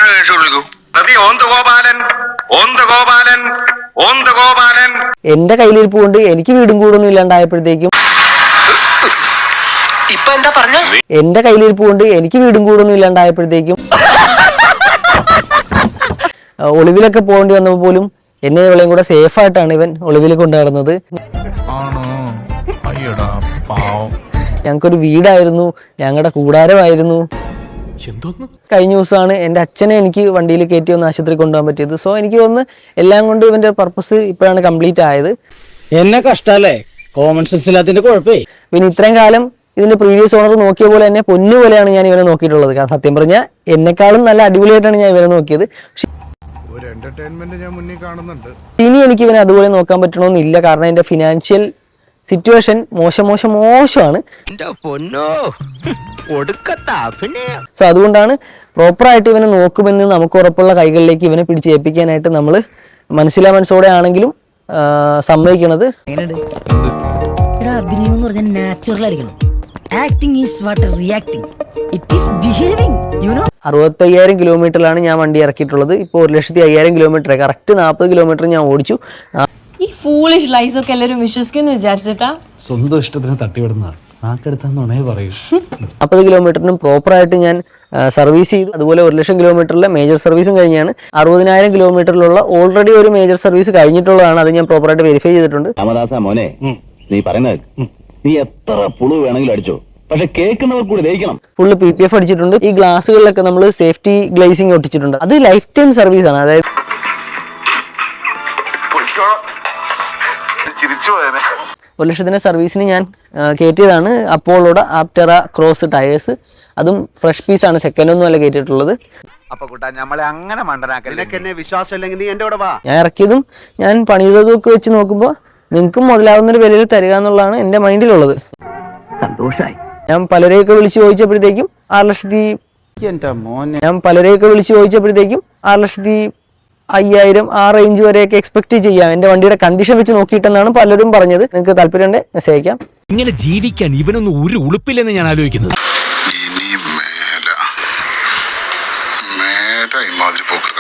ഞാൻ കേട്ടു വിളിക്കൂ. എന്റെ കയ്യിലിരിപ്പ് കൊണ്ട് എനിക്ക് വീടും കൂടൊന്നും ഇല്ലാണ്ടായപ്പോഴത്തേക്കും ഇപ്പൊ എന്താ പറഞ്ഞ? എന്റെ കയ്യിലിരിപ്പ് കൊണ്ട് എനിക്ക് വീടും കൂടൊന്നും ഇല്ലാണ്ടായപ്പോഴത്തേക്കും ഒളിവിലൊക്കെ പോകേണ്ടി വന്നപ്പോൾ പോലും എന്നെ ഇവളെയും കൂടെ സേഫ് ആയിട്ടാണ് ഇവൻ ഒളിവിൽ കൊണ്ടുനടന്നത്. ഞങ്ങൾക്കൊരു വീടായിരുന്നു, ഞങ്ങളുടെ കൂടാരമായിരുന്നു. കഴിഞ്ഞ ദിവസമാണ് എൻ്റെ അച്ഛനെ എനിക്ക് വണ്ടിയിൽ കയറ്റി ഒന്ന് ആശുപത്രി കൊണ്ടുപോകാൻ പറ്റിയത്. സോ എനിക്ക് തോന്നുന്നു എല്ലാം കൊണ്ട് ഇവന്റെ പർപ്പസ് ഇപ്പോഴാണ് കംപ്ലീറ്റ് ആയത്. എന്നെ കഷ്ടല്ലേ, കോമൺ സെൻസ് ഇല്ലാത്തതിന്റെ കുഴപ്പേ. പിന്നെ ഇത്രയും കാലം ഇതിന്റെ പ്രീവിയസ് ഓണർ നോക്കിയ പോലെ തന്നെ പൊന്നു പോലെയാണ് ഞാൻ ഇവനെ നോക്കിയിട്ടുള്ളത്. കാരണം സത്യം പറഞ്ഞാൽ എന്നെക്കാളും നല്ല അടിപൊളിയായിട്ടാണ് ഞാൻ ഇവനെ നോക്കിയത്. ഒരു എന്റർടൈൻമെന്റ് ഞാൻ മുന്നിൽ കാണുന്നുണ്ട്. ഇനി എനിക്ക് ഇവനെ അതുപോലെ നോക്കാൻ പറ്റണമെന്നില്ല. കാരണം എന്റെ ഫിനാൻഷ്യൽ സിറ്റുവേഷൻ മോശമാണ്. സോ അതുകൊണ്ടാണ് പ്രോപ്പറായിട്ട് ഇവനെ നോക്കുമെന്ന് നമുക്ക് ഉറപ്പുള്ള കൈകളിലേക്ക് ഇവനെ പിടിച്ചേൽപ്പിക്കാനായിട്ട് നമ്മൾ മനസ്സിലാമനസ്സോടെ ആണെങ്കിലും സമ്മതിക്കണത്. അഭിനയം എന്ന് പറഞ്ഞാൽ നാച്ചുറൽ ആയിരിക്കണം. Acting is what reacting, it is behaving, you know. 65,000 കിലോമീറ്ററിലാണ് ഞാൻ വണ്ടി ഇറക്കിയിട്ടുള്ളത്. ഇപ്പോൾ 1,05,000 കിലോമീറ്റർ, കറക്റ്റ് 40 കിലോമീറ്റർ ഞാൻ ഓടിച്ചു. ഈ ഫൂളിഷ് ലൈസ് ഒക്കെ എല്ലാവരും വിശ്വസിക്കുന്നു വിചാരിച്ചിട്ടാ? സ്വന്തം ഇഷ്ടത്തിന് തട്ടിവിടുന്ന നാക്കെടുത്താന്നുണേ പറയൂ. 40 കിലോമീറ്ററിനും പ്രോപ്പറായിട്ട് ഞാൻ സർവീസ് ചെയ്തു. അതുപോലെ 1,00,000 കിലോമീറ്ററിലെ മേജർ സർവീസും കഴിഞ്ഞാണ്. 60,000 കിലോമീറ്ററിലുള്ള ഓൾറെഡി ഒരു മേജർ സർവീസ് കഴിഞ്ഞിട്ടുള്ളതാണ്. അത് ഞാൻ പ്രോപ്പറായിട്ട് വെരിഫൈ ചെയ്തിട്ടുണ്ട്. മോനെ, നീ പറയുന്നത് നീ എത്ര പുളു വേണമെങ്കിലും അടിച്ചോ, പക്ഷെ കേൾക്കുന്നവർ കൂടി ദഹിക്കണം. ഫുള്ള് PPF അടിച്ചിട്ടുണ്ട്. ഈ ഗ്ലാസുകളിലൊക്കെ നമ്മൾ സേഫ്റ്റി ഗ്ലേസിംഗ് ഒട്ടിച്ചിട്ടുണ്ട്. അത് ലൈഫ് ടൈം സർവീസ് ആണ്. അതായത് 1,00,000 സർവീസിന് ഞാൻ കയറ്റിയതാണ് അപ്പോളോടെ ആപ്റ്ററ ക്രോസ് ടയേഴ്സ്. അതും ഫ്രഷ് പീസാണ്, സെക്കൻഡ് ഒന്നും അല്ല കയറ്റിയിട്ടുള്ളത്. ഞാൻ ഇറക്കിയതും ഞാൻ പണിതതും ഒക്കെ വെച്ച് നോക്കുമ്പോൾ നിങ്ങൾക്കും മുതലാവുന്നൊരു വിലയിൽ തരിക എന്നുള്ളതാണ് എൻ്റെ മൈൻഡിലുള്ളത്. സന്തോഷായി. ഞാൻ പലരെയൊക്കെ വിളിച്ചു ചോദിച്ചപ്പോഴത്തേക്കും 6,50,000 ആ റേഞ്ച് വരെയൊക്കെ എക്സ്പെക്ട് ചെയ്യാം. എന്റെ വണ്ടിയുടെ കണ്ടീഷൻ വെച്ച് നോക്കിയിട്ടെന്നാണ് പലരും പറഞ്ഞത്. നിങ്ങൾക്ക് താല്പര്യം ഉണ്ടെങ്കിൽ മെസ്സേജ് അയക്കാം. ഇങ്ങനെ ജീവിക്കാൻ ഇവനൊന്നും ഒരു ഉളുപ്പില്ലെന്ന് ഞാൻ ആലോചിക്കുന്നത്. ഇനി മേല ഇമാതിരി പോക്ക്